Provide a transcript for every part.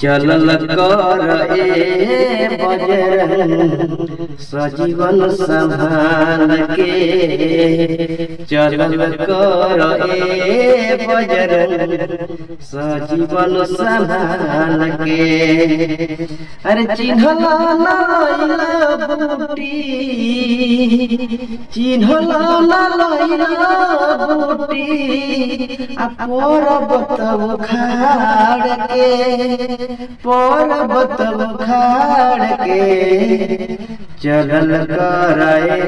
चलल कर ए बजरंग सजीवन संभाल के, चलल कर ए बजरंग सजीवन संभाल के। अरे चिन्हला लइला बूटी, चिन्हला लइला बूटी आ पर्वत उखाड़ के, पर्वत उखाड़ के चलल कराए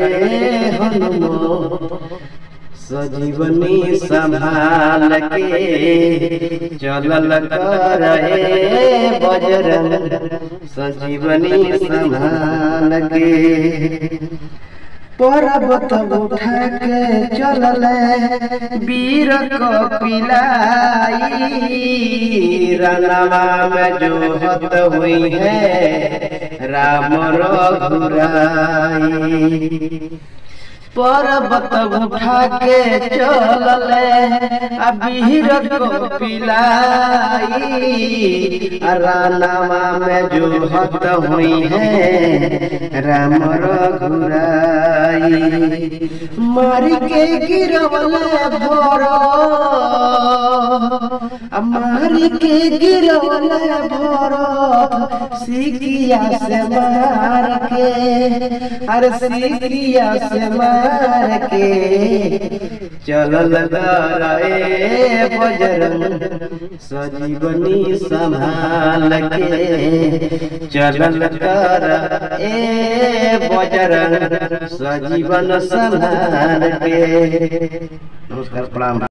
हनुमान सजीवनी संभाल के, चलल कराए बजरंग सजीवनी संभाल के। पर्वत उठा के चलल वीर कपिलाई, रनवा में जो हत हुई है राम रघुराई। पर्वत उठा के चलल वीर कपिलाई, रनवा में जो हत हुई है राम रघुराई। मारी के गिरवल भरो, मारी के गिरवल भरो सिकिया से मार के, अरे सिकिया से मार के चलल कराए बजरंग सजीवनी संभाल के, चलल कराए बजरंग सजीवन संभाल के। नमस्कार, प्रणाम।